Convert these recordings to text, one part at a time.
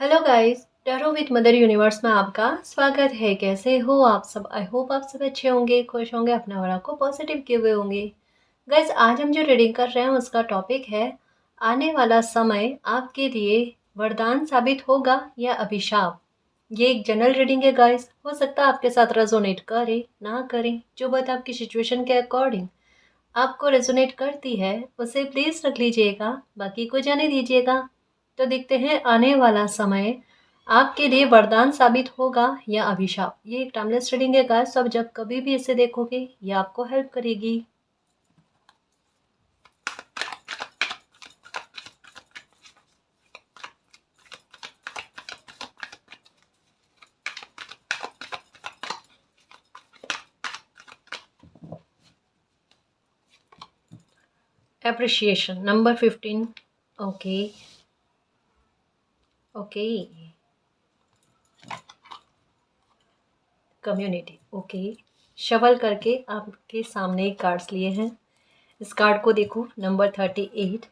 Hello guys, tarot with mother universe में आपका स्वागत है। कैसे हो आप सब? आई होप आप सब अच्छे होंगे, खुश होंगे, अपना और आपको पॉजिटिव किए हुए होंगे। गाइस, आज हम जो रीडिंग कर रहे हैं उसका टॉपिक है आने वाला समय आपके लिए वरदान साबित होगा या अभिशाप। ये एक जनरल रीडिंग है गाइस, हो सकता है आपके साथ रेजोनेट करे ना करे। जो बात आपकी सिचुएशन के अकॉर्डिंग आपको रेजोनेट करती है उसे प्लीज रख लीजिएगा, बाकी को जाने दीजिएगा। तो देखते हैं आने वाला समय आपके लिए वरदान साबित होगा या अभिशाप। ये एक टाइमलेस रीडिंग है गाइस, तो आप जब कभी भी इसे देखोगे ये आपको हेल्प करेगी। Appreciation number 15। Okay okay. Community okay. Shuffle करके आपके सामने कार्ड्स लिए हैं। इस कार्ड को देखो, नंबर 38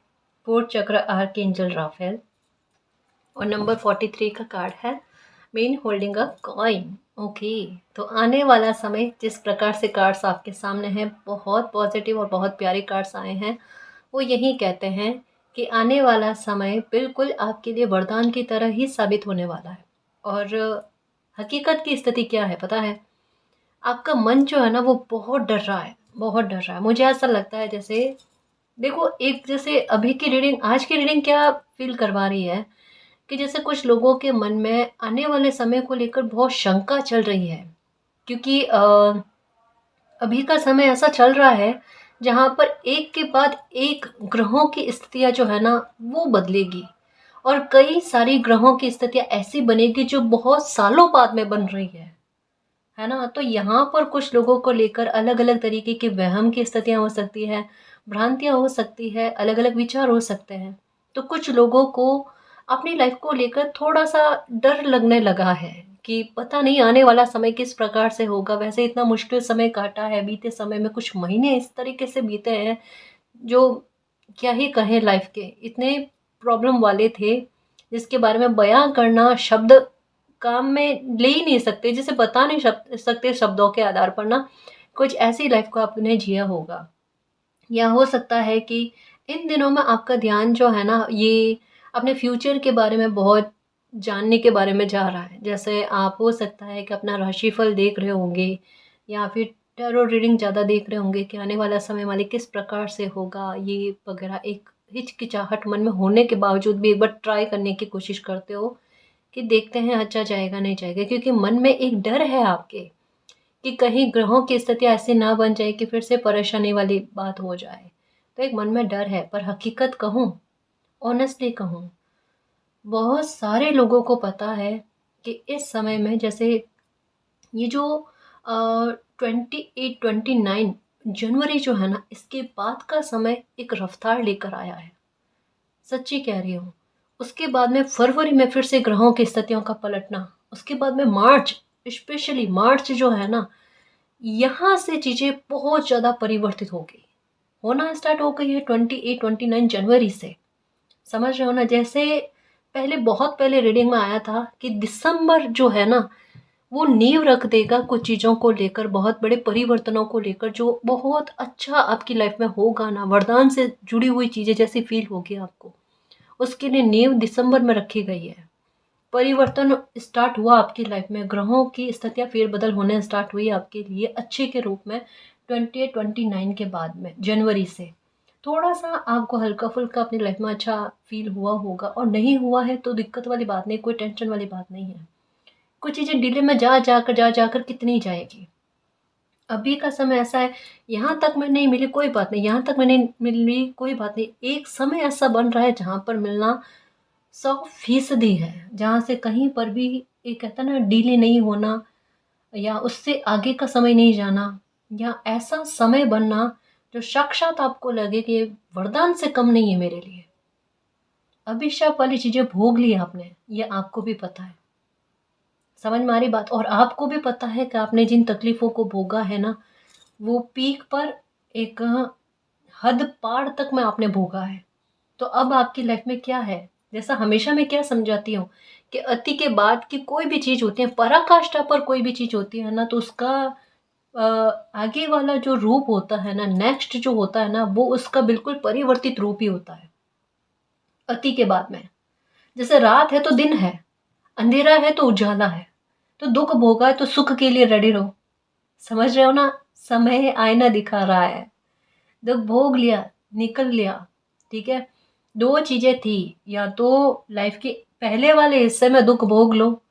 फोर्थ चक्र आर्कएंजल राफेल, और नंबर 43 का कार्ड है main holding a coin. Okay, तो आने वाला समय जिस प्रकार से कार्ड्स आपके सामने हैं, बहुत पॉजिटिव और बहुत प्यारे कार्ड्स आए हैं। वो यही कहते हैं कि आने वाला समय बिल्कुल आपके लिए वरदान की तरह ही साबित होने वाला है। और हकीकत की स्थिति क्या है पता है? आपका मन जो है ना वो बहुत डर रहा है, बहुत डर रहा है। मुझे ऐसा लगता है जैसे, देखो, एक जैसे अभी की रीडिंग, आज की रीडिंग क्या फील करवा रही है कि जैसे कुछ लोगों के मन में आने वाले समय को लेकर बहुत शंका चल रही है। क्योंकि अभी का समय ऐसा चल रहा है जहाँ पर एक के बाद एक ग्रहों की स्थितियाँ जो है ना वो बदलेगी, और कई सारी ग्रहों की स्थितियाँ ऐसी बनेगी जो बहुत सालों बाद में बन रही है ना। तो यहाँ पर कुछ लोगों को लेकर अलग अलग तरीके की वहम की स्थितियाँ हो सकती है, भ्रांतियाँ हो सकती है, अलग अलग विचार हो सकते हैं। तो कुछ लोगों को अपनी लाइफ को लेकर थोड़ा सा डर लगने लगा है कि पता नहीं आने वाला समय किस प्रकार से होगा। वैसे इतना मुश्किल समय काटा है, बीते समय में कुछ महीने इस तरीके से बीते हैं जो क्या ही कहें, लाइफ के इतने प्रॉब्लम वाले थे जिसके बारे में बयां करना शब्द काम में ले ही नहीं सकते, जिसे बता नहीं सकते शब्दों के आधार पर ना। कुछ ऐसी लाइफ को आपने जिया होगा, या हो सकता है कि इन दिनों में आपका ध्यान जो है ना ये अपने फ्यूचर के बारे में बहुत जानने के बारे में जा रहा है। जैसे आप, हो सकता है कि अपना राशिफल देख रहे होंगे, या फिर टैरो रीडिंग ज़्यादा देख रहे होंगे कि आने वाला समय वाले किस प्रकार से होगा ये वगैरह। एक हिचकिचाहट मन में होने के बावजूद भी एक बार ट्राई करने की कोशिश करते हो कि देखते हैं अच्छा जाएगा नहीं जाएगा, क्योंकि मन में एक डर है आपके कि कहीं ग्रहों की स्थिति ऐसी ना बन जाए कि फिर से परेशानी वाली बात हो जाए। तो एक मन में डर है। पर हकीकत कहूँ, ऑनेस्टली कहूँ, बहुत सारे लोगों को पता है कि इस समय में जैसे ये जो 28-29 जनवरी जो है ना, इसके बाद का समय एक रफ्तार लेकर आया है। सच्ची कह रही हूँ। उसके बाद में फरवरी में फिर से ग्रहों की स्थितियों का पलटना, उसके बाद में मार्च, स्पेशली मार्च जो है ना, यहाँ से चीज़ें बहुत ज़्यादा परिवर्तित हो गई, होना स्टार्ट हो गई है 28-29 जनवरी से। समझ रहे हो ना? जैसे पहले, बहुत पहले रीडिंग में आया था कि दिसंबर जो है ना वो नींव रख देगा कुछ चीज़ों को लेकर, बहुत बड़े परिवर्तनों को लेकर, जो बहुत अच्छा आपकी लाइफ में होगा ना, वरदान से जुड़ी हुई चीज़ें जैसी फील होगी आपको। उसके लिए नींव दिसंबर में रखी गई है। परिवर्तन स्टार्ट हुआ आपकी लाइफ में, ग्रहों की स्थितियाँ फेरबदल होने स्टार्ट हुई आपके लिए अच्छे के रूप में 28-29 के बाद में, जनवरी से। थोड़ा सा आपको हल्का फुल्का अपनी लाइफ में अच्छा फील हुआ होगा, और नहीं हुआ है तो दिक्कत वाली बात नहीं, कोई टेंशन वाली बात नहीं है। कुछ चीज़ें डिले में जा जाकर कितनी जाएगी। अभी का समय ऐसा है, यहाँ तक मैं नहीं मिली कोई बात नहीं, यहाँ तक मैं नहीं मिली कोई बात नहीं। एक समय ऐसा बन रहा है जहाँ पर मिलना 100% है, जहाँ से कहीं पर भी ये कहता ना डिले नहीं होना, या उससे आगे का समय नहीं जाना, या ऐसा समय बनना जो साक्षात आपको लगे कि ये वरदान से कम नहीं है मेरे लिए। अभिशाप वाली चीज़ें भोग ली आपने, ये आपको भी पता है। समझ में आ रही बात? और आपको भी पता है कि आपने जिन तकलीफ़ों को भोगा है ना, वो पीक पर एक हद पार तक में आपने भोगा है। तो अब आपकी लाइफ में क्या है? जैसा हमेशा मैं क्या समझाती हूँ कि अति के बाद की कोई भी चीज़ होती है, पराकाष्ठा पर कोई भी चीज़ होती है ना, तो उसका आगे वाला जो रूप होता है ना, नेक्स्ट जो होता है ना, वो उसका बिल्कुल परिवर्तित रूप ही होता है अति के बाद में। जैसे रात है तो दिन है, अंधेरा है तो उजाला है, तो दुख भोगा है तो सुख के लिए रेडी रहो। समझ रहे हो ना? समय आईना दिखा रहा है, दुख भोग लिया, निकल लिया, ठीक है। दो चीजें थी, या तो लाइफ के पहले वाले हिस्से में दुख भोग लो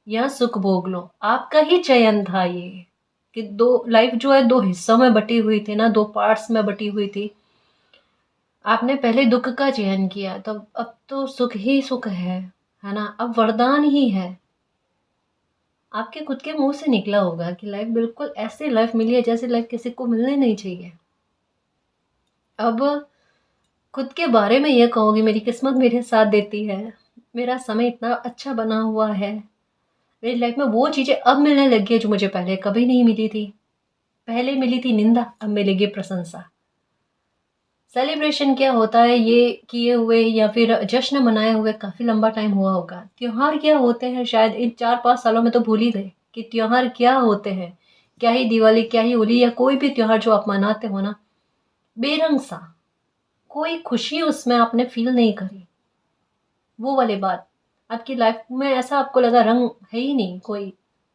या सुख भोग लो, आपका ही चयन था ये, कि दो लाइफ जो है दो हिस्सों में बटी हुई थी ना, दो पार्ट्स में बटी हुई थी। आपने पहले दुख का चयन किया, तो अब तो सुख ही सुख है ना, अब वरदान ही है। आपके खुद के मुंह से निकला होगा कि लाइफ बिल्कुल ऐसी लाइफ मिली है जैसी लाइफ किसी को मिलने नहीं चाहिए। अब खुद के बारे में ये कहोगे मेरी किस्मत मेरे साथ देती है, मेरा समय इतना अच्छा बना हुआ है, मेरी लाइफ में वो चीज़ें अब मिलने लगी है जो मुझे पहले कभी नहीं मिली थी। पहले मिली थी निंदा, अब मिलेगी प्रशंसा। सेलिब्रेशन क्या होता है, ये किए हुए या फिर जश्न मनाए हुए काफ़ी लंबा टाइम हुआ होगा। त्योहार क्या होते हैं शायद इन 4-5 सालों में तो भूल ही गए कि त्योहार क्या होते हैं। क्या ही दिवाली, क्या ही होली, या कोई भी त्योहार जो आप मनाते हो ना, बेरंग सा, कोई खुशी उसमें आपने फील नहीं करी। वो वाली बात, आपकी लाइफ में ऐसा आपको लगा रंग है ही नहीं कोई,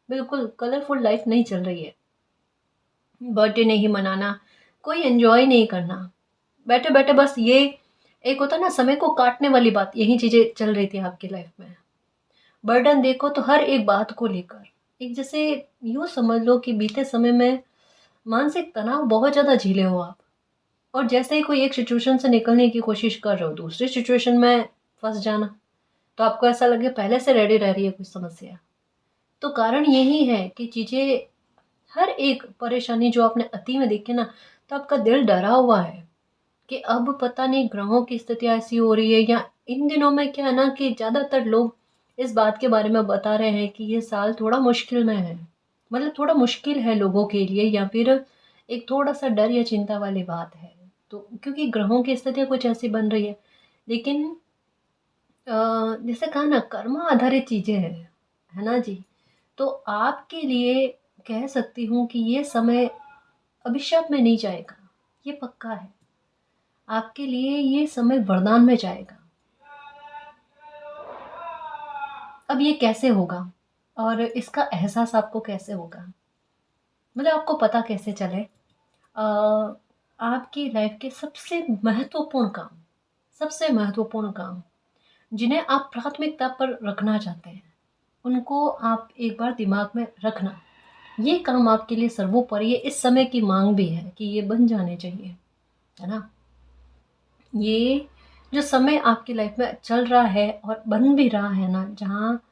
बिल्कुल कलरफुल लाइफ नहीं चल रही है। बर्थडे नहीं मनाना, कोई एंजॉय नहीं करना, बैठे बैठे बस ये एक होता ना समय को काटने वाली बात, यही चीज़ें चल रही थी आपकी लाइफ में। बर्डन देखो तो हर एक बात को लेकर, एक जैसे यूँ समझ लो कि बीते समय में मानसिक तनाव बहुत ज़्यादा झेले हो आप, और जैसे ही कोई एक सिचुएशन से निकलने की कोशिश कर रहे हो दूसरी सिचुएशन में फंस जाना, तो आपको ऐसा लगे पहले से रेडी रह रही है कुछ समस्या। तो कारण यही है कि चीज़ें, हर एक परेशानी जो आपने अति में देखी ना, तो आपका दिल डरा हुआ है कि अब पता नहीं ग्रहों की स्थिति ऐसी हो रही है, या इन दिनों में क्या है ना कि ज़्यादातर लोग इस बात के बारे में बता रहे हैं कि ये साल थोड़ा मुश्किल में है, मतलब थोड़ा मुश्किल है लोगों के लिए, या फिर एक थोड़ा सा डर या चिंता वाली बात है। तो क्योंकि ग्रहों की स्थिति कुछ ऐसी बन रही है, लेकिन जैसे कहा ना कर्म आधारित चीज़ें हैं, है ना जी। तो आपके लिए कह सकती हूँ कि ये समय अभिशाप में नहीं जाएगा, ये पक्का है। आपके लिए ये समय वरदान में जाएगा। अब ये कैसे होगा और इसका एहसास आपको कैसे होगा, मतलब आपको पता कैसे चले? आपकी लाइफ के सबसे महत्वपूर्ण काम जिन्हें आप प्राथमिकता पर रखना चाहते हैं, उनको आप एक बार दिमाग में रखना। ये काम आपके लिए सर्वोपरि है, इस समय की मांग भी है कि ये बन जाने चाहिए, है ना। ये जो समय आपकी लाइफ में चल रहा है और बन भी रहा है ना, जहाँ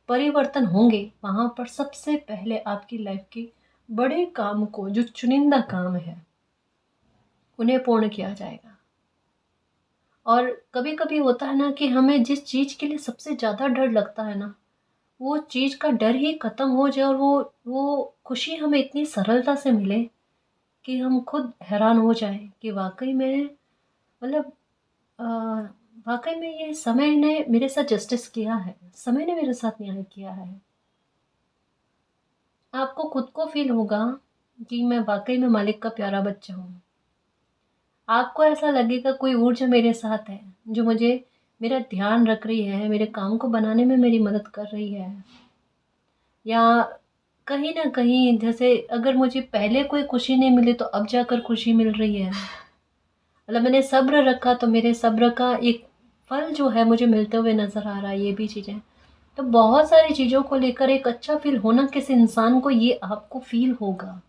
परिवर्तन होंगे, वहाँ पर सबसे पहले आपकी लाइफ के बड़े काम को, जो चुनिंदा काम है, उन्हें पूर्ण किया जाएगा। और कभी कभी होता है ना कि हमें जिस चीज़ के लिए सबसे ज़्यादा डर लगता है ना, वो चीज़ का डर ही खत्म हो जाए और वो खुशी हमें इतनी सरलता से मिले कि हम खुद हैरान हो जाएं कि वाकई में, मतलब अ, वाकई में ये समय ने मेरे साथ जस्टिस किया है, समय ने मेरे साथ न्याय किया है। आपको खुद को फील होगा कि मैं वाकई में मालिक का प्यारा बच्चा हूँ। आपको ऐसा लगेगा कोई ऊर्जा मेरे साथ है जो मुझे, मेरा ध्यान रख रही है, मेरे काम को बनाने में मेरी मदद कर रही है। या कहीं ना कहीं जैसे अगर मुझे पहले कोई खुशी नहीं मिली तो अब जाकर खुशी मिल रही है, मतलब मैंने सब्र रखा तो मेरे सब्र का एक फल जो है मुझे मिलते हुए नज़र आ रहा है। ये भी चीज़ें, तो बहुत सारी चीज़ों को लेकर एक अच्छा फील होना किसी इंसान को, ये आपको फील होगा,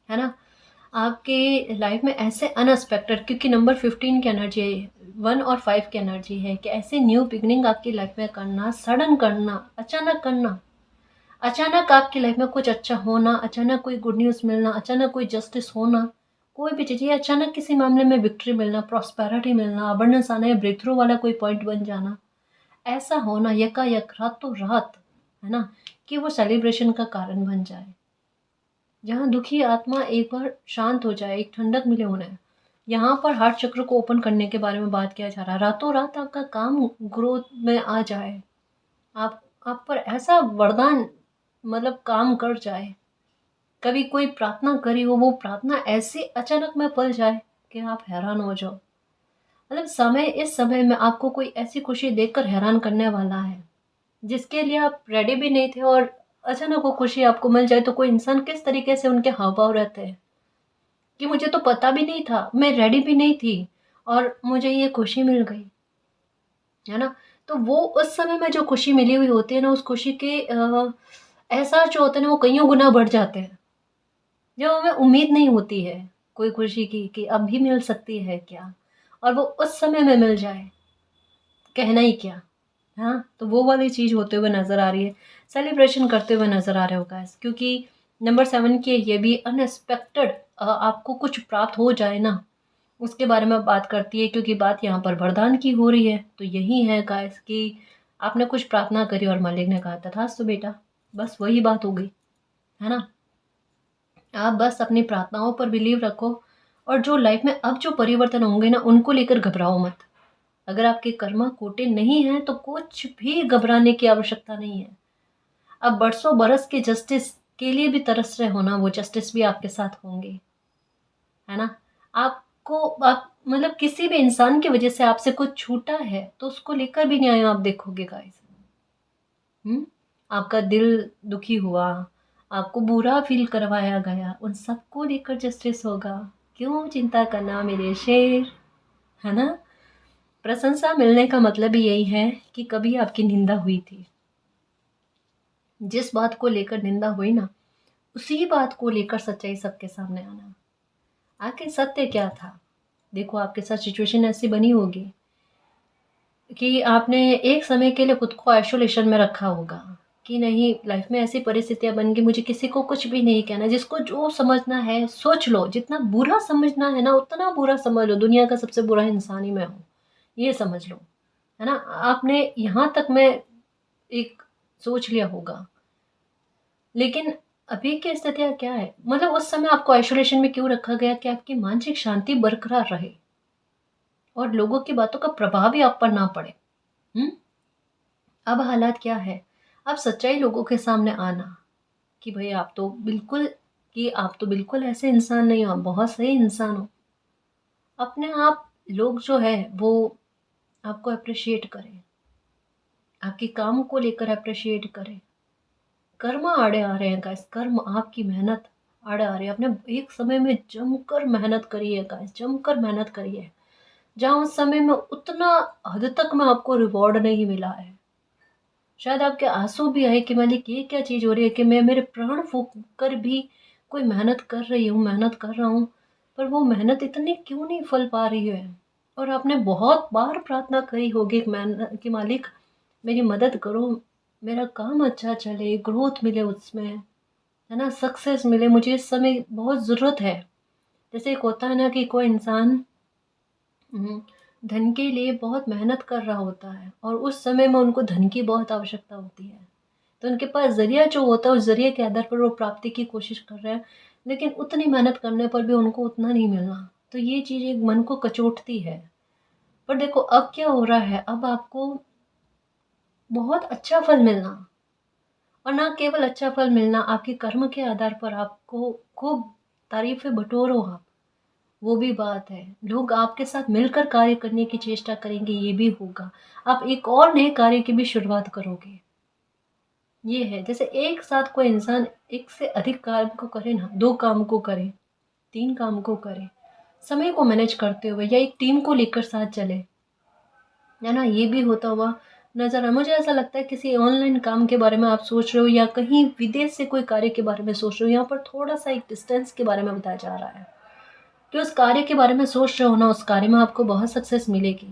है ना। आपके लाइफ में ऐसे अनएक्सपेक्टेड, क्योंकि नंबर 15 की एनर्जी है, 1 और 5 की एनर्जी है कि ऐसे न्यू बिगनिंग आपकी लाइफ में करना, सडन करना, अचानक करना, अचानक आपकी लाइफ में कुछ अच्छा होना, अचानक कोई गुड न्यूज़ मिलना, अचानक कोई जस्टिस होना, कोई भी चीज़, या अचानक किसी मामले में विक्ट्री मिलना, प्रॉस्पेरिटी मिलना, अबंडेंस आना, या ब्रेक थ्रू वाला कोई पॉइंट बन जाना, ऐसा होना यकायक रातों रात, है ना, कि वो सेलिब्रेशन का कारण बन जाए। जहाँ दुखी आत्मा एक बार शांत हो जाए, एक ठंडक मिले उन्हें, यहाँ पर हार्ट चक्र को ओपन करने के बारे में बात किया जा रहा है। रातों रात आपका काम ग्रोथ में आ जाए, आप पर ऐसा वरदान मतलब काम कर जाए, कभी कोई प्रार्थना करी हो, वो प्रार्थना ऐसे अचानक में फल जाए कि आप हैरान हो जाओ। मतलब इस समय में आपको कोई ऐसी खुशी देखकर हैरान करने वाला है जिसके लिए आप रेडी भी नहीं थे, और अचानक वो खुशी आपको मिल जाए तो कोई इंसान किस तरीके से उनके हाव भाव रहते हैं कि मुझे तो पता भी नहीं था, मैं रेडी भी नहीं थी और मुझे ये खुशी मिल गई, है ना। तो वो उस समय में जो खुशी मिली हुई होती है ना, उस खुशी के एहसास जो होते हैं ना, वो कईयों गुना बढ़ जाते हैं। जब हमें उम्मीद नहीं होती है कोई खुशी की कि अब भी मिल सकती है क्या, और वो उस समय में मिल जाए, कहना ही क्या। हाँ, तो वो वाली चीज़ होते हुए नज़र आ रही है, सेलिब्रेशन करते हुए नज़र आ रहे हो गाइस, क्योंकि नंबर 7 की ये भी अनएक्सपेक्टेड आपको कुछ प्राप्त हो जाए ना, उसके बारे में बात करती है, क्योंकि बात यहाँ पर वरदान की हो रही है। तो यही है गाइस कि आपने कुछ प्रार्थना करी और मालिक ने कहा तथास्तु बेटा, बस वही बात हो गई, है ना। आप बस अपनी प्रार्थनाओं पर बिलीव रखो, और जो लाइफ में अब जो परिवर्तन होंगे ना, उनको लेकर घबराओ मत। अगर आपके कर्मा खोटे नहीं हैं तो कुछ भी घबराने की आवश्यकता नहीं है। अब बरसों बरस के जस्टिस के लिए भी तरस रहे हो ना, वो जस्टिस भी आपके साथ होंगे, है ना। आपको आप मतलब किसी भी इंसान की वजह से आपसे कुछ छूटा है तो उसको लेकर भी न्याय आप देखोगे गाइस। आपका दिल दुखी हुआ, आपको बुरा फील करवाया गया, उन सबको लेकर जस्टिस होगा। क्यों चिंता करना मेरे शेर, है ना। प्रशंसा मिलने का मतलब ही यही है कि कभी आपकी निंदा हुई थी, जिस बात को लेकर निंदा हुई ना, उसी बात को लेकर सच्चाई सबके सामने आना। आखिर सत्य क्या था। देखो आपके साथ सिचुएशन ऐसी बनी होगी कि आपने एक समय के लिए खुद को आइसोलेशन में रखा होगा कि नहीं, लाइफ में ऐसी परिस्थितियां बन गई, मुझे किसी को कुछ भी नहीं कहना, जिसको जो समझना है सोच लो, जितना बुरा समझना है ना उतना बुरा समझ लो, दुनिया का सबसे बुरा इंसान ही मैं हूँ, ये समझ लो, है ना। आपने यहाँ तक मैं एक सोच लिया होगा, लेकिन अभी की स्थितियाँ क्या है, मतलब उस समय आपको आइसोलेशन में क्यों रखा गया कि आपकी मानसिक शांति बरकरार रहे और लोगों की बातों का प्रभाव भी आप पर ना पड़े। अब हालात क्या है, अब सच्चाई लोगों के सामने आना कि भाई आप तो बिल्कुल ऐसे इंसान नहीं हो, आप बहुत सही इंसान हो। अपने आप लोग जो है वो आपको अप्रिशिएट करें, आपके काम को लेकर अप्रिशिएट करें। कर्म आड़े आ रहे हैं गाइस, कर्म आपकी मेहनत आड़े आ रही है। आपने एक समय में जमकर मेहनत करी है गाइस, जमकर मेहनत करी है, जहाँ उस समय में उतना हद तक में आपको रिवॉर्ड नहीं मिला है। शायद आपके आंसू भी आए कि मालिक ये क्या चीज़ हो रही है कि मैं मेरे प्राण फूंक कर भी कोई मेहनत कर रही हूँ, मेहनत कर रहा हूँ, पर वो मेहनत इतनी क्यों नहीं फल पा रही है। और आपने बहुत बार प्रार्थना करी होगी कि मालिक मेरी मदद करो, मेरा काम अच्छा चले, ग्रोथ मिले उसमें, है ना, सक्सेस मिले, मुझे इस समय बहुत ज़रूरत है। जैसे एक होता है ना कि कोई इंसान धन के लिए बहुत मेहनत कर रहा होता है और उस समय में उनको धन की बहुत आवश्यकता होती है, तो उनके पास ज़रिया जो होता है उस ज़रिए के आधार पर वो प्राप्ति की कोशिश कर रहे हैं, लेकिन उतनी मेहनत करने पर भी उनको उतना नहीं मिलना, तो ये चीज़ एक मन को कचोटती है। पर देखो अब क्या हो रहा है, अब आपको बहुत अच्छा फल मिलना, और ना केवल अच्छा फल मिलना, आपके कर्म के आधार पर आपको खूब तारीफें बटोरो आप, वो भी बात है। लोग आपके साथ मिलकर कार्य करने की चेष्टा करेंगे, ये भी होगा। आप एक और नए कार्य की भी शुरुआत करोगे। ये है, जैसे एक साथ कोई इंसान एक से अधिक काम को करे ना, 2 काम को करे, 3 काम को करे, समय को मैनेज करते हुए, या एक टीम को लेकर साथ चले, है ना, ये भी होता हुआ नज़र आ। मुझे ऐसा लगता है किसी ऑनलाइन काम के बारे में आप सोच रहे हो या कहीं विदेश से कोई कार्य के बारे में सोच रहे हो, यहाँ पर थोड़ा-सा एक डिस्टेंस के बारे में बताया जा रहा है कि उस कार्य के बारे में सोच रहे हो ना, उस कार्य में आपको बहुत सक्सेस मिलेगी।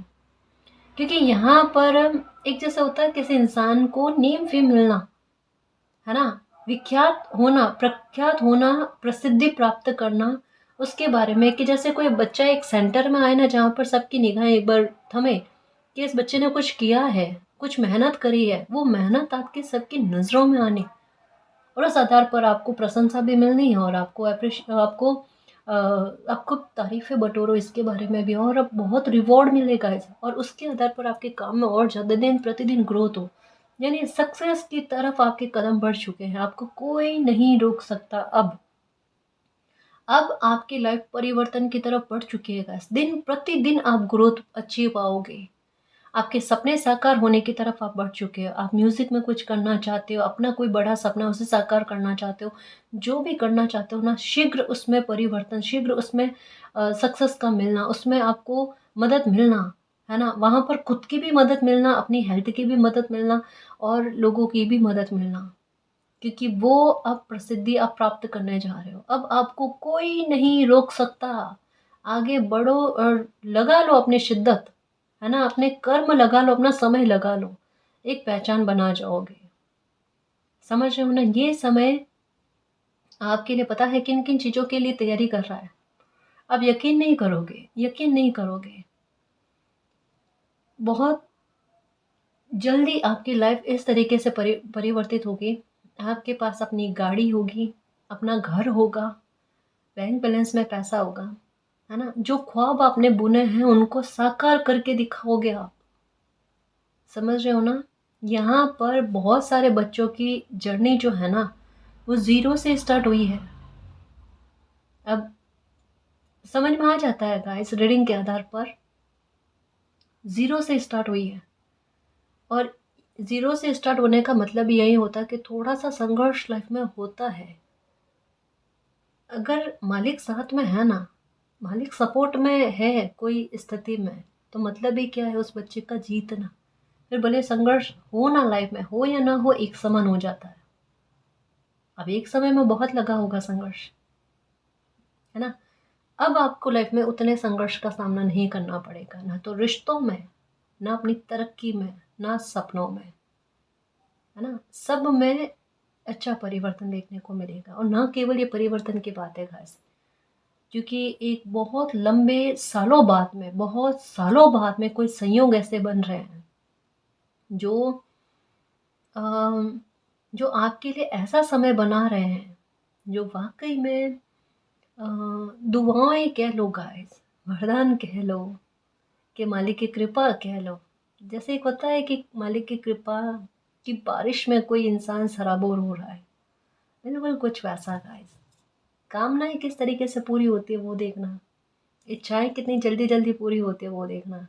क्योंकि यहाँ पर एक जैसे होता है किसी इंसान को नेम फेम मिलना, है ना, विख्यात होना, प्रख्यात होना, प्रसिद्धि प्राप्त करना, उसके बारे में कि जैसे कोई बच्चा एक सेंटर में आए ना, जहाँ पर सबकी निगाहें एक बार थमे कि इस बच्चे ने कुछ किया है, कुछ मेहनत करी है, वो मेहनत आपके सबकी नज़रों में आनी, और उस आधार पर आपको प्रशंसा भी मिलनी है और आपको आपको तारीफ़ें बटोरो इसके बारे में भी, और अब बहुत रिवॉर्ड मिलेगा इस, और उसके आधार पर आपके काम में और ज़्यादा दिन प्रतिदिन ग्रोथ हो, यानी सक्सेस की तरफ आपके कदम बढ़ चुके हैं, आपको कोई नहीं रोक सकता। अब आपकी लाइफ परिवर्तन की तरफ बढ़ चुकी है गाइस। दिन प्रतिदिन आप ग्रोथ अच्छी पाओगे, आपके सपने साकार होने की तरफ आप बढ़ चुके हो। आप म्यूजिक में कुछ करना चाहते हो, अपना कोई बड़ा सपना उसे साकार करना चाहते हो, जो भी करना चाहते हो ना, शीघ्र उसमें परिवर्तन, शीघ्र उसमें सक्सेस का मिलना, उसमें आपको मदद मिलना, है ना, वहाँ पर खुद की भी मदद मिलना, अपनी हेल्थ की भी मदद मिलना, और लोगों की भी मदद मिलना, क्योंकि वो अब प्रसिद्धि आप प्राप्त करने जा रहे हो। अब आपको कोई नहीं रोक सकता। आगे बढ़ो और लगा लो अपनी शिद्दत, है ना, अपने कर्म लगा लो, अपना समय लगा लो, एक पहचान बना जाओगे। समझ रहे हो ना, ये समय आपके लिए पता है किन किन चीज़ों के लिए तैयारी कर रहा है। अब यकीन नहीं करोगे, यकीन नहीं करोगे, बहुत जल्दी आपकी लाइफ इस तरीके से परिवर्तित होगी। आपके पास अपनी गाड़ी होगी, अपना घर होगा, बैंक बैलेंस में पैसा होगा, है ना, जो ख्वाब आपने बुने हैं उनको साकार करके दिखाओगे आप। समझ रहे हो ना, यहाँ पर बहुत सारे बच्चों की जर्नी जो है ना, वो ज़ीरो से स्टार्ट हुई है। अब समझ में आ जाता है गाइस, रीडिंग के आधार पर ज़ीरो से स्टार्ट हुई है, और ज़ीरो से स्टार्ट होने का मतलब यही होता है कि थोड़ा सा संघर्ष लाइफ में होता है। अगर मालिक साथ में है ना, मालिक सपोर्ट में है कोई स्थिति में, तो मतलब ही क्या है उस बच्चे का जीतना। फिर भले संघर्ष हो ना लाइफ में, हो या ना हो, एक समान हो जाता है। अब एक समय में बहुत लगा होगा संघर्ष, है ना। अब आपको लाइफ में उतने संघर्ष का सामना नहीं करना पड़ेगा, ना तो रिश्तों में, ना अपनी तरक्की में, ना सपनों में, है ना, सब में अच्छा परिवर्तन देखने को मिलेगा। और ना केवल ये परिवर्तन की बात है खास, क्योंकि एक बहुत लंबे सालों बाद में, बहुत सालों बाद में कोई संयोग ऐसे बन रहे हैं जो अम, जो आपके लिए ऐसा समय बना रहे हैं, जो वाकई में दुआएं कह लो गाइस, वरदान कह लो, कि मालिक की कृपा कह लो। जैसे एक होता है कि मालिक की कृपा की बारिश में कोई इंसान सराबोर हो रहा है, बिल्कुल कुछ वैसा गाइस। कामनाएं किस तरीके से पूरी होती है वो देखना, इच्छाएं कितनी जल्दी जल्दी पूरी होती है वो देखना।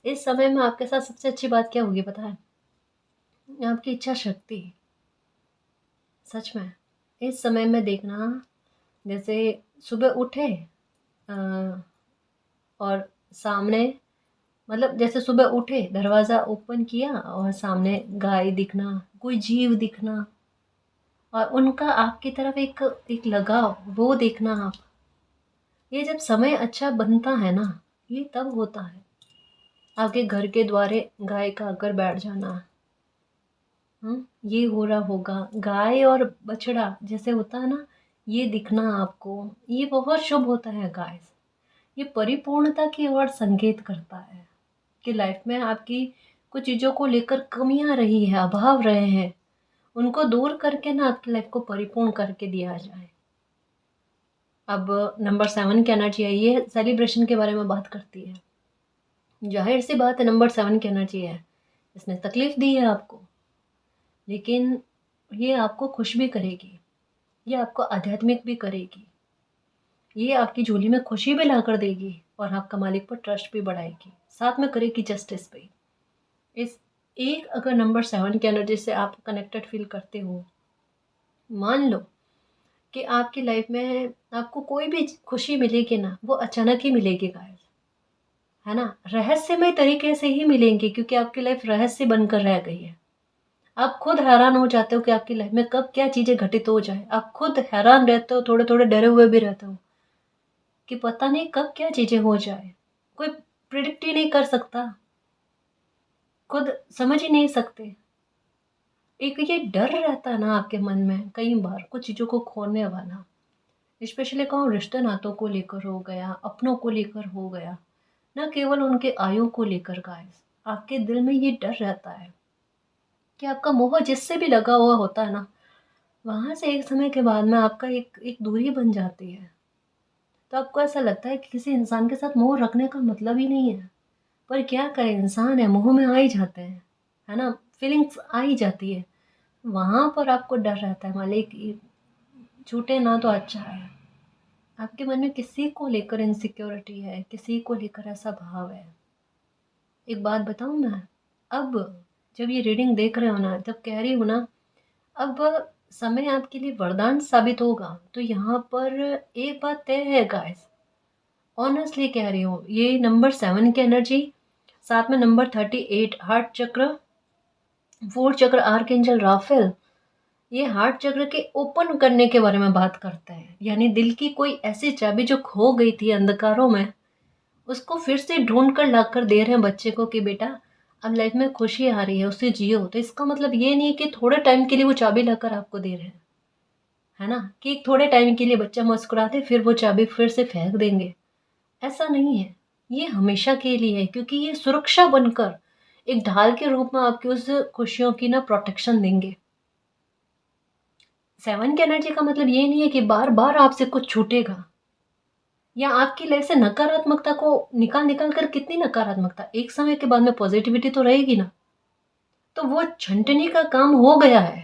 इस समय में आपके साथ सबसे अच्छी बात क्या होगी पता है? आपकी इच्छा शक्ति। सच में इस समय में देखना, जैसे सुबह उठे अ, और सामने, मतलब जैसे सुबह उठे, दरवाज़ा ओपन किया और सामने गाय दिखना, कोई जीव दिखना, और उनका आपकी तरफ एक एक लगाव, वो देखना आप। ये जब समय अच्छा बनता है ना, ये तब होता है। आपके घर के द्वारे गाय का आकर बैठ जाना, ये हो रहा होगा। गाय और बछड़ा जैसे होता है ना, ये दिखना आपको, ये बहुत शुभ होता है गाइस। ये परिपूर्णता की ओर संकेत करता है कि लाइफ में आपकी कुछ चीज़ों को लेकर कमियां रही है, अभाव रहे हैं, उनको दूर करके ना आपकी लाइफ को परिपूर्ण करके दिया जाए। अब नंबर 7 की एनर्जी आई है, सेलिब्रेशन के बारे में बात करती है। जाहिर सी बात है, नंबर 7 की एनर्जी है, इसने तकलीफ दी है आपको, लेकिन ये आपको खुश भी करेगी, ये आपको आध्यात्मिक भी करेगी, ये आपकी झोली में खुशी भी ला कर देगी, और आपका मालिक पर ट्रस्ट भी बढ़ाएगी, साथ में करेगी जस्टिस भी। इस एक अगर नंबर 7 की एनर्जी से आप कनेक्टेड फील करते हो, मान लो कि आपकी लाइफ में आपको कोई भी खुशी मिलेगी ना, वो अचानक ही मिलेगी गाइस, है ना, रहस्यमय तरीके से ही मिलेंगे, क्योंकि आपकी लाइफ रहस्य बनकर रह गई है। आप खुद हैरान हो जाते हो कि आपकी लाइफ में कब क्या चीज़ें घटित हो जाए। आप खुद हैरान रहते हो, थोड़े थोड़े डरे हुए भी रहते हो कि पता नहीं कब क्या चीज़ें हो जाए, कोई प्रिडिक्ट ही नहीं कर सकता, खुद समझ ही नहीं सकते। एक ये डर रहता है ना आपके मन में, कई बार कुछ चीज़ों को खोने वाला, स्पेशली कहूँ रिश्ते नातों को लेकर हो गया, अपनों को लेकर हो गया, ना केवल उनके आयु को लेकर गाइस। आपके दिल में ये डर रहता है कि आपका मोह जिससे भी लगा हुआ होता है ना, वहाँ से एक समय के बाद में आपका एक एक दूरी बन जाती है। तो आपको ऐसा लगता है कि किसी इंसान के साथ मोह रखने का मतलब ही नहीं है। पर क्या करें, इंसान है, मोह में आ ही जाते हैं, है ना, फीलिंग्स आ ही जाती है। वहाँ पर आपको डर रहता है मालिक ये छूटे ना तो अच्छा है। आपके मन में किसी को लेकर इनसिक्योरिटी है, किसी को लेकर ऐसा भाव है। एक बात बताऊँ मैं, अब जब ये रीडिंग देख रहे हो ना, जब कह रही हूँ ना, अब समय आपके लिए वरदान साबित होगा। तो यहाँ पर एक बात तय है गाइस, ऑनेस्टली कह रही हूँ, ये नंबर 7 की एनर्जी, साथ में नंबर 38 हार्ट चक्र, 4 चक्र आर्कएंजल राफेल, ये हार्ट चक्र के ओपन करने के बारे में बात करता है। यानी दिल की कोई ऐसी चाबी जो खो गई थी अंधकारों में, उसको फिर से ढूंढ कर ला कर दे रहे हैं बच्चे को कि बेटा अब लाइफ में खुशी आ रही है, उससे जियो। तो इसका मतलब ये नहीं है कि थोड़े टाइम के लिए वो चाबी लाकर आपको दे रहे हैं, है ना, कि थोड़े टाइम के लिए बच्चा मुस्कुराते फिर वो चाबी फिर से फेंक देंगे, ऐसा नहीं है। ये हमेशा के लिए है, क्योंकि ये सुरक्षा बनकर एक ढाल के रूप में आपकी उस खुशियों की ना प्रोटेक्शन देंगे। 7 की एनर्जी का मतलब ये नहीं है कि बार बार आपसे कुछ छूटेगा, या आपकी लाइफ से नकारात्मकता को निकाल निकाल कर, कितनी नकारात्मकता, एक समय के बाद में पॉजिटिविटी तो रहेगी ना। तो वो छंटनी का काम हो गया है।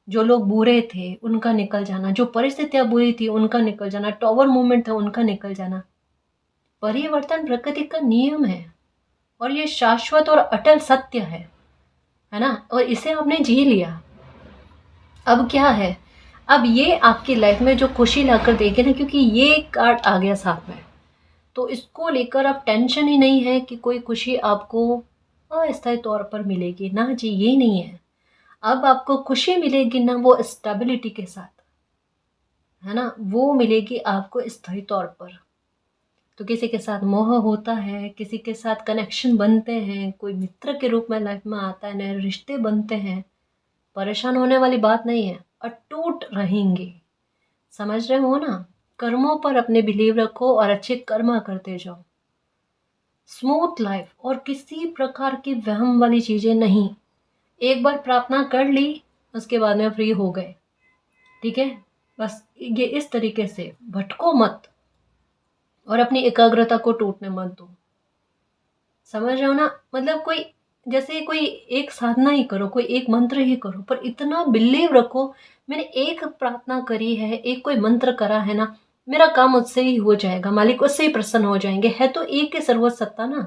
जो लोग बुरे थे उनका निकल जाना, जो परिस्थितियां बुरी थी उनका निकल जाना, टॉवर मूवमेंट था उनका निकल जाना। परिवर्तन प्रकृति का नियम है, और ये शाश्वत और अटल सत्य है ना, और इसे आपने जी लिया। अब क्या है, अब ये आपकी लाइफ में जो खुशी लाकर देगी ना, क्योंकि ये कार्ड आ गया साथ में, तो इसको लेकर अब टेंशन ही नहीं है कि कोई खुशी आपको अस्थायी तौर पर मिलेगी ना जी, ये नहीं है। अब आपको खुशी मिलेगी ना वो स्टेबिलिटी के साथ, है ना, वो मिलेगी आपको स्थायी तौर पर। तो किसी के साथ मोह होता है, किसी के साथ कनेक्शन बनते हैं, कोई मित्र के रूप में लाइफ में आता है, नए रिश्ते बनते हैं, परेशान होने वाली बात नहीं है, अटूट रहेंगे। समझ रहे हो ना, कर्मों पर अपने बिलीव रखो और अच्छे कर्म करते जाओ। स्मूथ लाइफ, और किसी प्रकार की वहम वाली चीजें नहीं। एक बार प्रार्थना कर ली, उसके बाद में फ्री हो गए, ठीक है। बस ये इस तरीके से भटको मत, और अपनी एकाग्रता को टूटने मत दो। समझ रहे हो ना, मतलब कोई, जैसे कोई एक साधना ही करो, कोई एक मंत्र ही करो, पर इतना बिलीव रखो, मैंने एक प्रार्थना करी है, एक कोई मंत्र करा है ना, मेरा काम उससे ही हो जाएगा, मालिक उससे ही प्रसन्न हो जाएंगे। है तो एक ही सर्वोच्च सत्ता ना,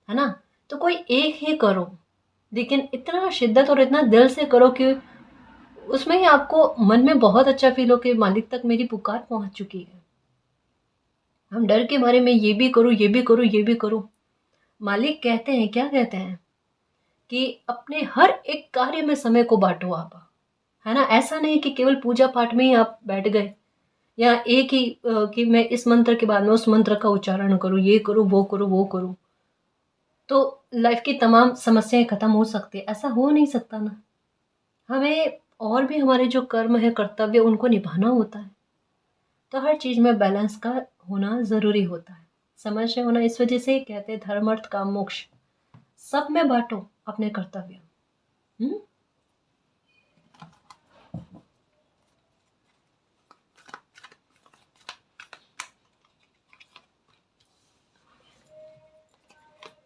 है ना। तो कोई एक ही करो, लेकिन इतना शिद्दत और इतना दिल से करो कि उसमें ही आपको मन में बहुत अच्छा फील हो कि मालिक तक मेरी पुकार पहुंच चुकी है। हम डर के बारे में ये भी करूँ, ये भी करूँ, ये भी करूँ। मालिक कहते हैं, क्या कहते हैं, कि अपने हर एक कार्य में समय को बांटो आप, है ना। ऐसा नहीं कि केवल पूजा पाठ में ही आप बैठ गए, या एक ही कि मैं इस मंत्र के बाद में उस मंत्र का उच्चारण करूँ, ये करूँ, वो करूँ, वो करूँ, तो लाइफ की तमाम समस्याएं खत्म हो सकती है। ऐसा हो नहीं सकता ना। हमें और भी हमारे जो कर्म है, कर्तव्य, उनको निभाना होता है। तो हर चीज में बैलेंस का होना जरूरी होता है। समझ रहे हो ना, इस वजह से कहते हैं धर्म अर्थ काम मोक्ष, सब में बांटो अपने कर्तव्य।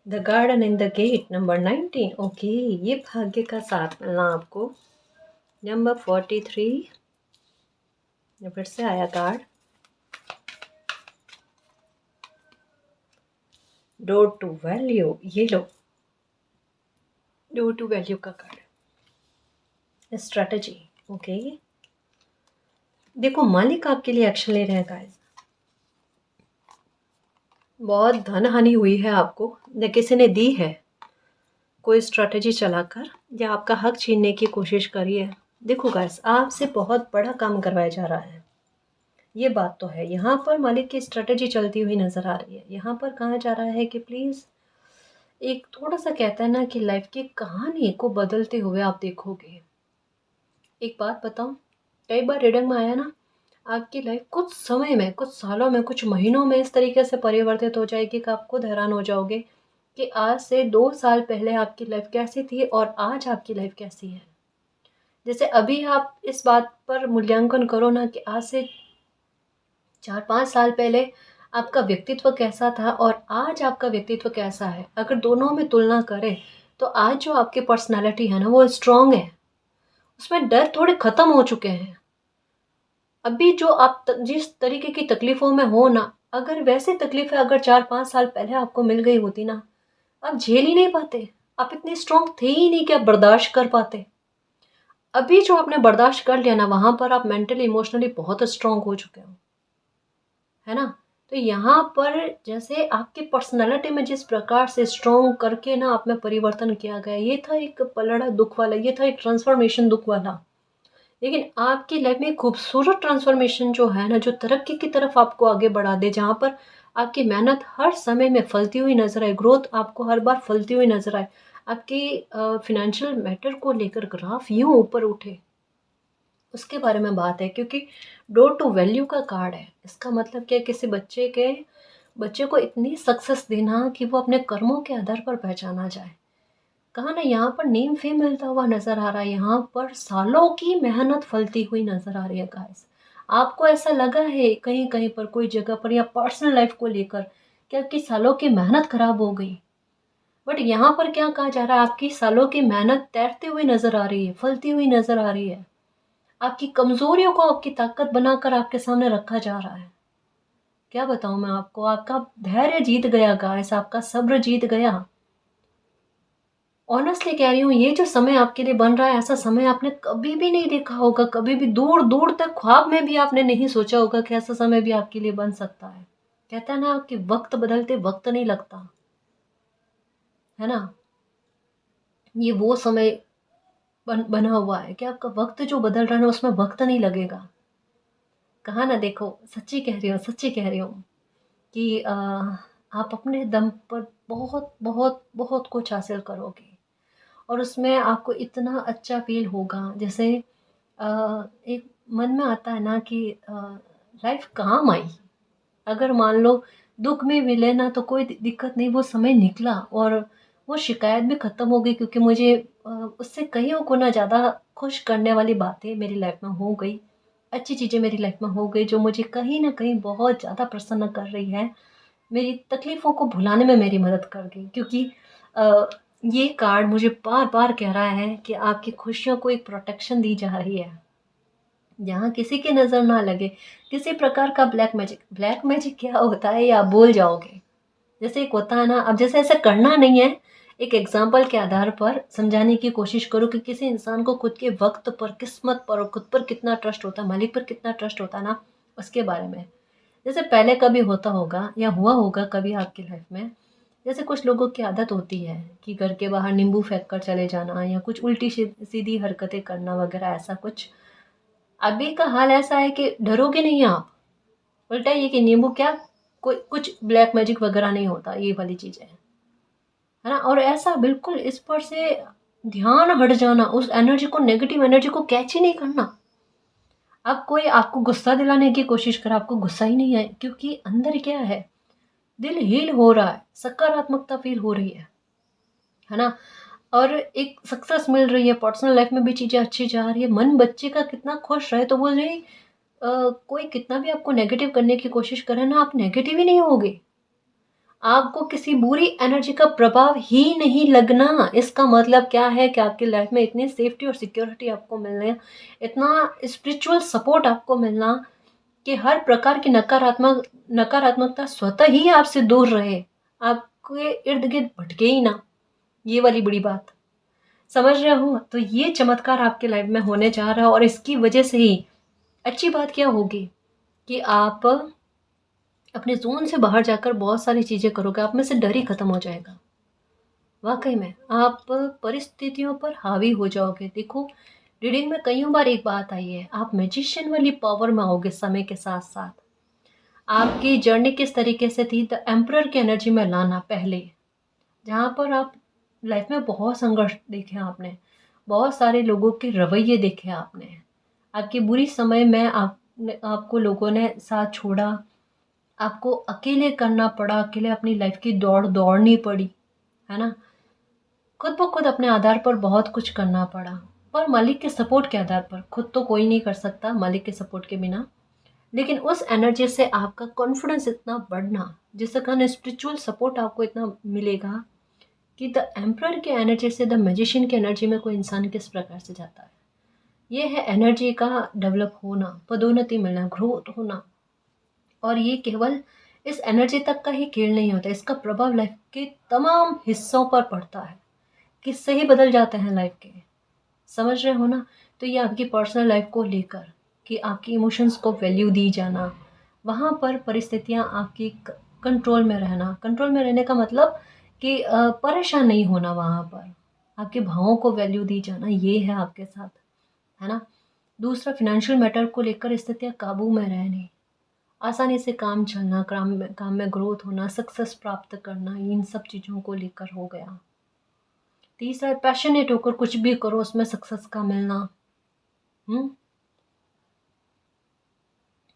The garden in the gate number 19। Okay, ये भाग्य का साथ मिलना आपको। नंबर 43, फिर से आया कार्ड, डोर टू वैल्यू। ये लो, डोर टू वैल्यू का कार्ड, स्ट्रेटजी। ओके, देखो मालिक आपके लिए एक्शन ले रहे हैं गाइस। बहुत धन हानि हुई है आपको, न किसी ने दी है, कोई स्ट्रैटेजी चलाकर या आपका हक छीनने की कोशिश करी है। देखो गाइस, आपसे बहुत बड़ा काम करवाया जा रहा है, ये बात तो है। यहाँ पर मालिक की स्ट्रैटेजी चलती हुई नजर आ रही है। यहाँ पर कहा जा रहा है कि प्लीज, एक थोड़ा सा कहता है ना कि लाइफ की कहानी को बदलते हुए आप देखोगे। एक बात बताऊं, कई बार रीडिंग में आया ना, आपकी लाइफ कुछ समय में, कुछ सालों में, कुछ महीनों में इस तरीके से परिवर्तित हो जाएगी कि आप खुद हैरान हो जाओगे कि आज से 2 साल पहले आपकी लाइफ कैसी थी और आज आपकी लाइफ कैसी है। जैसे अभी आप इस बात पर मूल्यांकन करो ना कि आज से 4-5 साल पहले आपका व्यक्तित्व कैसा था और आज आपका व्यक्तित्व कैसा है, अगर दोनों में तुलना करें तो आज जो आपकी पर्सनैलिटी है ना वो स्ट्रॉन्ग है। उसमें डर थोड़े ख़त्म हो चुके हैं। अभी जो आप जिस तरीके की तकलीफ़ों में हो ना, अगर वैसी तकलीफ़ें अगर 4-5 साल पहले आपको मिल गई होती ना, आप झेल ही नहीं पाते। आप इतने स्ट्रॉन्ग थे ही नहीं कि आप बर्दाश्त कर पाते। अभी जो आपने बर्दाश्त कर लिया ना, वहाँ पर आप मेंटली इमोशनली बहुत स्ट्रॉन्ग हो चुके हो, है ना? तो यहाँ पर जैसे आपकी पर्सनैलिटी में जिस प्रकार से स्ट्रॉन्ग करके ना आप में परिवर्तन किया गया, ये था एक पलड़ा दुःख वाला, ये था एक ट्रांसफॉर्मेशन दुःख वाला। लेकिन आपकी लाइफ में खूबसूरत ट्रांसफॉर्मेशन जो है ना, जो तरक्की की तरफ आपको आगे बढ़ा दे, जहाँ पर आपकी मेहनत हर समय में फलती हुई नज़र आए, ग्रोथ आपको हर बार फलती हुई नज़र आए, आपकी फाइनेंशियल मैटर को लेकर ग्राफ यूँ ऊपर उठे, उसके बारे में बात है। क्योंकि डोर टू वैल्यू का कार्ड है। इसका मतलब क्या है, किसी बच्चे को इतनी सक्सेस देना कि वो अपने कर्मों के आधार पर पहचाना जाए। कहा ना, यहाँ पर नेम फेम मिलता हुआ नज़र आ रहा है, यहाँ पर सालों की मेहनत फलती हुई नज़र आ रही है गाइस। आपको ऐसा लगा है कहीं कहीं पर, कोई जगह पर, या पर्सनल लाइफ को लेकर कि आपकी सालों की मेहनत खराब हो गई, बट यहाँ पर क्या कहा जा रहा है, आपकी सालों की मेहनत तैरते हुए नज़र आ रही है, फलती हुई नज़र आ रही है। आपकी कमज़ोरियों को आपकी ताकत बनाकर आपके सामने रखा जा रहा है। क्या बताऊँ मैं आपको, आपका धैर्य जीत गया गाइस, आपका सब्र जीत गया। ऑनेस्टली कह रही हूँ, ये जो समय आपके लिए बन रहा है, ऐसा समय आपने कभी भी नहीं देखा होगा, कभी भी दूर दूर तक ख्वाब में भी आपने नहीं सोचा होगा कि ऐसा समय भी आपके लिए बन सकता है। कहता है ना कि वक्त बदलते वक्त नहीं लगता, है ना? ये वो समय बना हुआ है कि आपका वक्त जो बदल रहा है ना, उसमें वक्त नहीं लगेगा। कहा ना, देखो, सच्ची कह रही हूँ, सच्ची कह रही हूँ कि आप अपने दम पर बहुत बहुत बहुत कुछ हासिल करोगे, और उसमें आपको इतना अच्छा फ़ील होगा। जैसे एक मन में आता है ना कि लाइफ काम आई। अगर मान लो दुःख में मिले ना तो कोई दिक्कत नहीं, वो समय निकला और वो शिकायत भी ख़त्म हो गई, क्योंकि मुझे उससे कईयों गुना ज़्यादा खुश करने वाली बातें मेरी लाइफ में हो गई। अच्छी चीज़ें मेरी लाइफ में हो गई जो मुझे कहीं न कहीं बहुत ज़्यादा प्रसन्न कर रही है। मेरी तकलीफ़ों को भुलाने में मेरी मदद कर गई, क्योंकि अ, ये कार्ड मुझे बार-बार कह रहा है कि आपकी खुशियों को एक प्रोटेक्शन दी जा रही है, जहाँ किसी की नज़र ना लगे, किसी प्रकार का ब्लैक मैजिक क्या होता है ये आप भूल जाओगे। जैसे एक होता है ना, अब जैसे ऐसा करना नहीं है, एक एग्ज़ाम्पल के आधार पर समझाने की कोशिश करो कि किसी इंसान को खुद के वक़्त पर, किस्मत पर और खुद पर कितना ट्रस्ट होता है, मालिक पर कितना ट्रस्ट होता है ना, उसके बारे में। जैसे पहले कभी होता होगा या हुआ होगा कभी आपकी लाइफ में, जैसे कुछ लोगों की आदत होती है कि घर के बाहर नींबू फेंक कर चले जाना, या कुछ उल्टी सीधी हरकतें करना वगैरह, ऐसा कुछ। अभी का हाल ऐसा है कि डरोगे नहीं आप, उल्टा ये कि नींबू क्या, कोई कुछ ब्लैक मैजिक वगैरह नहीं होता, ये वाली चीज़ें हैं, है ना? और ऐसा बिल्कुल इस पर से ध्यान हट जाना, उस एनर्जी को, नेगेटिव एनर्जी को कैच ही नहीं करना। अब कोई आपको गुस्सा दिलाने की कोशिश करे, आपको गुस्सा ही नहीं आए, क्योंकि अंदर क्या है, दिल हील हो रहा है, सकारात्मकता फील हो रही है ना? और एक सक्सेस मिल रही है, पर्सनल लाइफ में भी चीज़ें अच्छी जा रही है, मन बच्चे का कितना खुश रहे तो वो नहीं, कोई कितना भी आपको नेगेटिव करने की कोशिश करे ना, आप नेगेटिव ही नहीं होगे। आपको किसी बुरी एनर्जी का प्रभाव ही नहीं लगना। इसका मतलब क्या है कि आपकी लाइफ में इतनी सेफ्टी और सिक्योरिटी आपको मिलना, इतना स्पिरिचुअल सपोर्ट आपको मिलना कि हर प्रकार की नकारात्मकता स्वतः ही आपसे दूर रहे, आपके इर्द गिर्द भटके ही ना। ये वाली बड़ी बात समझ रहे हो? तो ये चमत्कार आपके लाइफ में होने जा रहा है, और इसकी वजह से ही अच्छी बात क्या होगी कि आप अपने ज़ोन से बाहर जाकर बहुत सारी चीज़ें करोगे, आप में से डर ही खत्म हो जाएगा। वाक़ई में आप परिस्थितियों पर हावी हो जाओगे। देखो, रीडिंग में कइयों बार एक बात आई है, आप मैजिशियन वाली पावर में आओगे समय के साथ-साथ। आपकी जर्नी किस तरीके से थी, द एम्परर की एनर्जी में लाना पहले, जहाँ पर आप लाइफ में बहुत संघर्ष देखे आपने, बहुत सारे लोगों के रवैये देखे आपने। आपके बुरी समय में आपको लोगों ने साथ छोड़ा, आपको अकेले करना पड़ा, अकेले अपनी लाइफ की दौड़ दौड़नी पड़ी, है ना? खुद ब खुद अपने आधार पर बहुत कुछ करना पड़ा, और मालिक के सपोर्ट के आधार पर। खुद तो कोई नहीं कर सकता मालिक के सपोर्ट के बिना। लेकिन उस एनर्जी से आपका कॉन्फिडेंस इतना बढ़ना, जिसके कारण स्पिरिचुअल सपोर्ट आपको इतना मिलेगा कि द एम्परर की एनर्जी से द मैजिशियन की एनर्जी में कोई इंसान किस प्रकार से जाता है। ये है एनर्जी का डेवलप होना, पदोन्नति मिलना, ग्रोथ होना। और ये केवल इस एनर्जी तक का ही खेल नहीं होता, इसका प्रभाव लाइफ के तमाम हिस्सों पर पड़ता है, किससे ही बदल जाते हैं लाइफ के। समझ रहे हो ना? तो ये आपकी पर्सनल लाइफ को लेकर कि आपकी इमोशंस को वैल्यू दी जाना, वहाँ पर परिस्थितियाँ आपकी कंट्रोल में रहना। कंट्रोल में रहने का मतलब कि परेशान नहीं होना, वहाँ पर आपके भावों को वैल्यू दी जाना, ये है आपके साथ, है ना? दूसरा, फिनेंशियल मैटर को लेकर स्थितियाँ काबू में रहनी, आसानी से काम चलना, काम में ग्रोथ होना, सक्सेस प्राप्त करना, इन सब चीज़ों को लेकर हो गया। तीसरा, पैशनेट होकर कुछ भी करो उसमें सक्सेस का मिलना।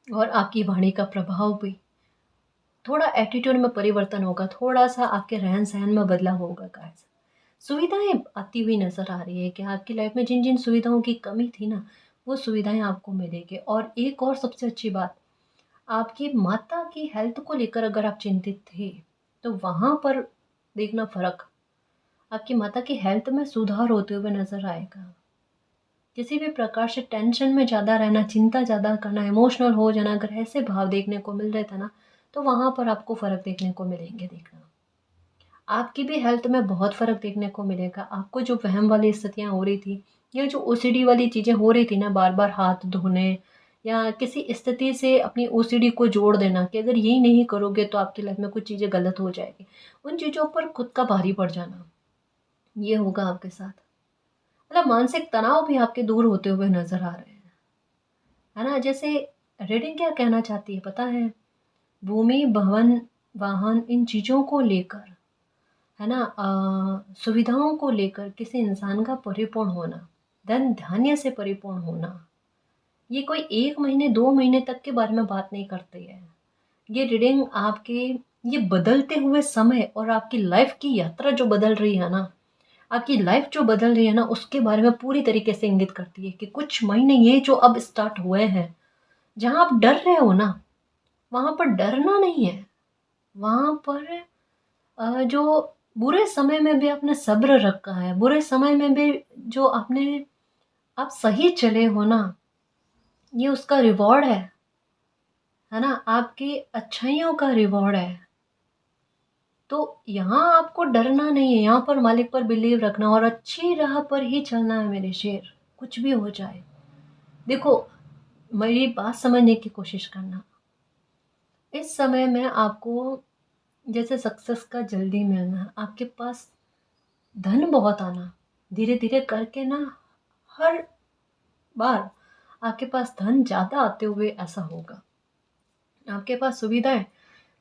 और आपकी वाणी का प्रभाव भी, थोड़ा एटीट्यूड में परिवर्तन होगा, थोड़ा सा आपके रहन सहन में बदलाव होगा गाइस। सुविधाएं आती हुई नजर आ रही है कि आपकी लाइफ में जिन जिन सुविधाओं की कमी थी ना, वो सुविधाएं आपको मिलेगी। और एक और सबसे अच्छी बात, आपकी माता की हेल्थ को लेकर अगर आप चिंतित थे तो वहां पर देखना फर्क, आपकी माता की हेल्थ में सुधार होते हुए नजर आएगा। किसी भी प्रकार से टेंशन में ज़्यादा रहना, चिंता ज़्यादा करना, इमोशनल हो जाना, अगर ऐसे भाव देखने को मिल रहे थे ना, तो वहाँ पर आपको फ़र्क देखने को मिलेंगे। देखना, आपकी भी हेल्थ में बहुत फ़र्क देखने को मिलेगा। आपको जो वहम वाली स्थितियाँ हो रही थी, या जो ओसीडी वाली चीज़ें हो रही थी ना, बार बार हाथ धोने या किसी स्थिति से अपनी ओसीडी को जोड़ देना कि अगर यही नहीं करोगे तो आपकी लाइफ में कुछ चीज़ें गलत हो जाएगी, उन चीज़ों पर खुद का भारी पड़ जाना, ये होगा आपके साथ। मतलब मानसिक तनाव भी आपके दूर होते हुए नजर आ रहे हैं, है ना? जैसे रीडिंग क्या कहना चाहती है पता है? भूमि, भवन, वाहन, इन चीज़ों को लेकर, है ना, सुविधाओं को लेकर किसी इंसान का परिपूर्ण होना, धन धान्य से परिपूर्ण होना, ये कोई 1 महीने 2 महीने तक के बारे में बात नहीं करती है। ये रीडिंग आपके ये बदलते हुए समय और आपकी लाइफ की यात्रा जो बदल रही है ना, आपकी लाइफ जो बदल रही है ना, उसके बारे में पूरी तरीके से इंगित करती है कि कुछ महीने ये जो अब स्टार्ट हुए हैं, जहाँ आप डर रहे हो ना, वहाँ पर डरना नहीं है। वहाँ पर जो बुरे समय में भी आपने सब्र रखा है, बुरे समय में भी जो आपने आप सही चले हो ना, ये उसका रिवॉर्ड है ना? आपकी अच्छाइयों का रिवॉर्ड है। तो यहाँ आपको डरना नहीं है, यहाँ पर मालिक पर बिलीव रखना और अच्छी राह पर ही चलना है मेरे शेर, कुछ भी हो जाए। देखो, मेरी बात समझने की कोशिश करना। इस समय में आपको जैसे सक्सेस का जल्दी मिलना, आपके पास धन बहुत आना, धीरे धीरे करके ना, हर बार आपके पास धन ज़्यादा आते हुए ऐसा होगा। आपके पास सुविधाएं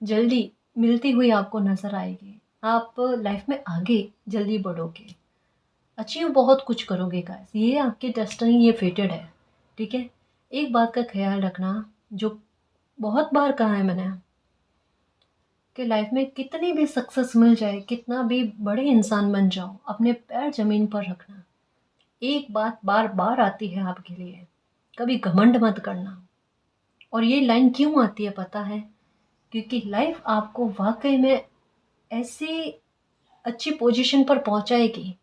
जल्दी मिलती हुई आपको नजर आएगी। आप लाइफ में आगे जल्दी बढ़ोगे, अचीव बहुत कुछ करोगे गाइस। ये आपकी डेस्टिनी, ये फेटेड है, ठीक है? एक बात का ख्याल रखना, जो बहुत बार कहा है मैंने, कि लाइफ में कितनी भी सक्सेस मिल जाए, कितना भी बड़े इंसान बन जाओ, अपने पैर जमीन पर रखना। एक बात बार बार आती है आपके लिए, कभी घमंड मत करना। और ये लाइन क्यों आती है पता है? क्योंकि लाइफ आपको वाकई में ऐसी अच्छी पोजीशन पर पहुंचाएगी,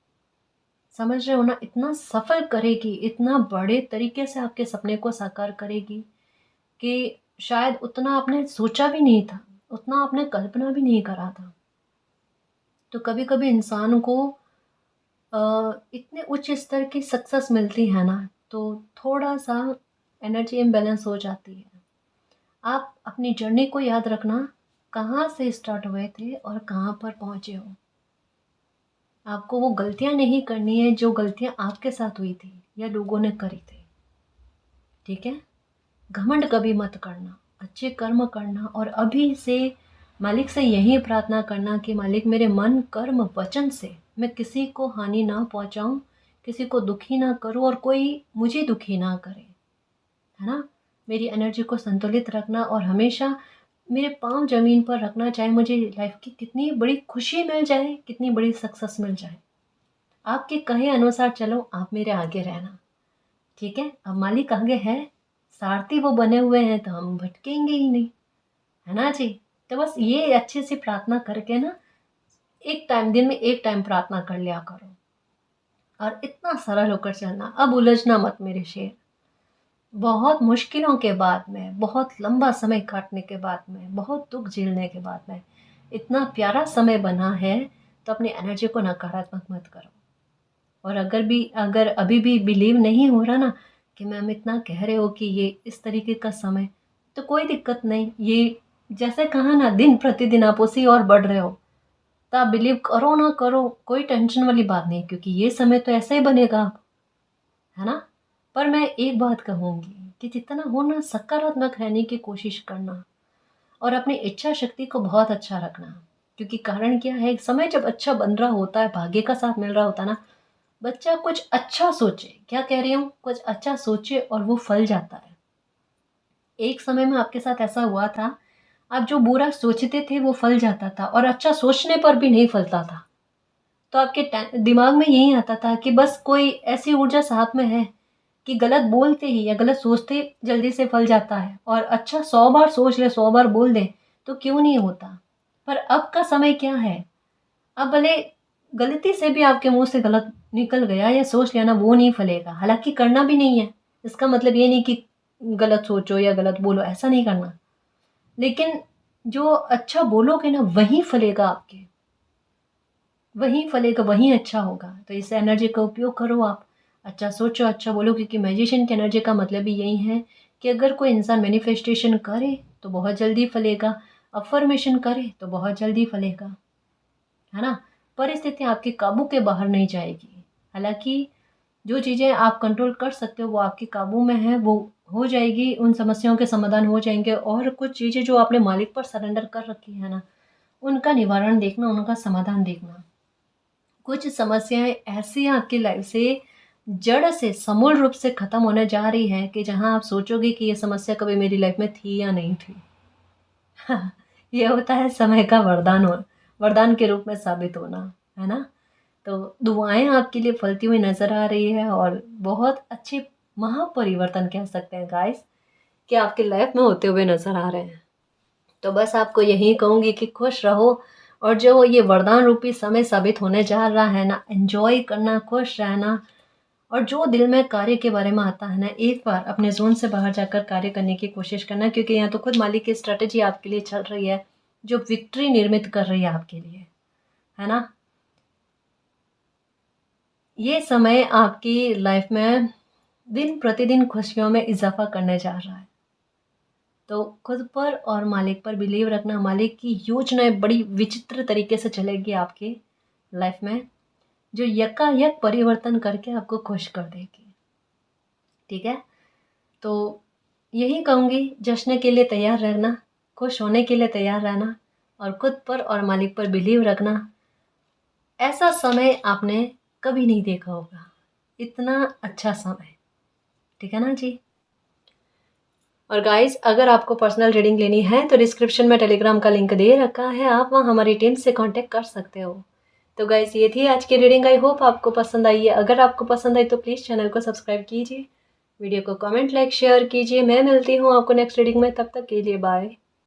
समझ रहे हो ना, इतना सफल करेगी, इतना बड़े तरीके से आपके सपने को साकार करेगी कि शायद उतना आपने सोचा भी नहीं था, उतना आपने कल्पना भी नहीं करा था। तो कभी कभी इंसान को इतने उच्च स्तर की सक्सेस मिलती है ना, तो थोड़ा सा एनर्जी इम्बैलेंस हो जाती है। आप अपनी जर्नी को याद रखना, कहाँ से स्टार्ट हुए थे और कहाँ पर पहुँचे हो। आपको वो गलतियाँ नहीं करनी है जो गलतियाँ आपके साथ हुई थी या लोगों ने करी थी, ठीक है? घमंड कभी मत करना, अच्छे कर्म करना और अभी से मालिक से यही प्रार्थना करना कि मालिक मेरे मन, कर्म, वचन से मैं किसी को हानि ना पहुंचाऊं, किसी को दुखी ना करूं और कोई मुझे दुखी ना करे, है ना? मेरी एनर्जी को संतुलित रखना और हमेशा मेरे पाँव ज़मीन पर रखना, चाहे मुझे लाइफ की कितनी बड़ी खुशी मिल जाए, कितनी बड़ी सक्सेस मिल जाए। आपके कहे अनुसार चलो, आप मेरे आगे रहना, ठीक है? अब मालिक आगे है, सारथी वो बने हुए हैं तो हम भटकेंगे ही नहीं, है ना जी। तो बस ये अच्छे से प्रार्थना करके ना, एक टाइम, दिन में एक टाइम प्रार्थना कर लिया करो और इतना सरल होकर चलना। अब उलझना मत मेरे शेर। बहुत मुश्किलों के बाद में, बहुत लंबा समय काटने के बाद में, बहुत दुख झेलने के बाद में इतना प्यारा समय बना है, तो अपनी एनर्जी को नकारात्मक मत करो। और अगर अभी भी बिलीव नहीं हो रहा ना कि मैम इतना कह रहे हो कि ये इस तरीके का समय, तो कोई दिक्कत नहीं। ये जैसे कहा ना, दिन प्रतिदिन आप उसी और बढ़ रहे हो, तो आप बिलीव करो ना करो, कोई टेंशन वाली बात नहीं, क्योंकि ये समय तो ऐसा ही बनेगा, है ना। पर मैं एक बात कहूँगी कि जितना हो ना, सकारात्मक रहने की कोशिश करना और अपनी इच्छा शक्ति को बहुत अच्छा रखना। क्योंकि कारण क्या है, समय जब अच्छा बन रहा होता है, भाग्य का साथ मिल रहा होता है ना, बच्चा कुछ अच्छा सोचे, क्या कह रही हूँ, कुछ अच्छा सोचे और वो फल जाता है। एक समय में आपके साथ ऐसा हुआ था, आप जो बुरा सोचते थे वो फल जाता था, और अच्छा सोचने पर भी नहीं फलता था। तो आपके दिमाग में यही आता था कि बस कोई ऐसी ऊर्जा साथ में है कि गलत बोलते ही या गलत सोचते ही जल्दी से फल जाता है, और अच्छा 100 बार सोच ले, 100 बार बोल दे तो क्यों नहीं होता। पर अब का समय क्या है, अब भले गलती से भी आपके मुंह से गलत निकल गया या सोच लिया ना, वो नहीं फलेगा। हालांकि करना भी नहीं है, इसका मतलब ये नहीं कि गलत सोचो या गलत बोलो, ऐसा नहीं करना। लेकिन जो अच्छा बोलोगे ना, वही फलेगा आपके, वही फलेगा, वही अच्छा होगा। तो इस एनर्जी का उपयोग करो आप, अच्छा सोचो, अच्छा बोलो। क्योंकि मैजिशियन की एनर्जी का मतलब ही यही है कि अगर कोई इंसान मैनिफेस्टेशन करे तो बहुत जल्दी फलेगा, अफर्मेशन करे तो बहुत जल्दी फलेगा, है ना। परिस्थिति आपके काबू के बाहर नहीं जाएगी। हालांकि जो चीज़ें आप कंट्रोल कर सकते हो वो आपके काबू में है, वो हो जाएगी, उन समस्याओं के समाधान हो जाएंगे। और कुछ चीज़ें जो आपने मालिक पर सरेंडर कर रखी है ना, उनका निवारण देखना, उनका समाधान देखना। कुछ समस्याएं ऐसी आपकी लाइफ से जड़ से, समूल रूप से खत्म होने जा रही है कि जहां आप सोचोगे कि ये समस्या कभी मेरी लाइफ में थी या नहीं थी। ये होता है समय का वरदान के रूप में साबित होना, है ना। तो दुआएं आपके लिए फलती हुई नजर आ रही है, और बहुत अच्छे महापरिवर्तन कह सकते हैं गाइस कि आपकी लाइफ में होते हुए नजर आ रहे हैं। तो बस आपको यही कहूंगी कि खुश रहो, और जो ये वरदान रूपी समय साबित होने जा रहा है ना, एंजॉय करना, खुश रहना। और जो दिल में कार्य के बारे में आता है ना, एक बार अपने जोन से बाहर जाकर कार्य करने की कोशिश करना, क्योंकि यहाँ तो खुद मालिक की स्ट्रेटेजी आपके लिए चल रही है, जो विक्ट्री निर्मित कर रही है आपके लिए, है ना। ये समय आपकी लाइफ में दिन प्रतिदिन खुशियों में इजाफा करने जा रहा है। तो खुद पर और मालिक पर बिलीव रखना। मालिक की योजनाएं बड़ी विचित्र तरीके से चलेगी आपकी लाइफ में, जो यकायक परिवर्तन करके आपको खुश कर देगी, ठीक है। तो यही कहूँगी, जश्न के लिए तैयार रहना, खुश होने के लिए तैयार रहना, और खुद पर और मालिक पर बिलीव रखना। ऐसा समय आपने कभी नहीं देखा होगा, इतना अच्छा समय, ठीक है ना जी। और गाइस, अगर आपको पर्सनल रीडिंग लेनी है तो डिस्क्रिप्शन में टेलीग्राम का लिंक दे रखा है, आप वहाँ हमारी टीम से कांटेक्ट कर सकते हो। तो गाइस, ये थी आज की रीडिंग। आई होप आपको पसंद आई है। अगर आपको पसंद आई तो प्लीज़ चैनल को सब्सक्राइब कीजिए, वीडियो को कमेंट, लाइक, शेयर कीजिए। मैं मिलती हूँ आपको नेक्स्ट रीडिंग में, तब तक के लिए बाय।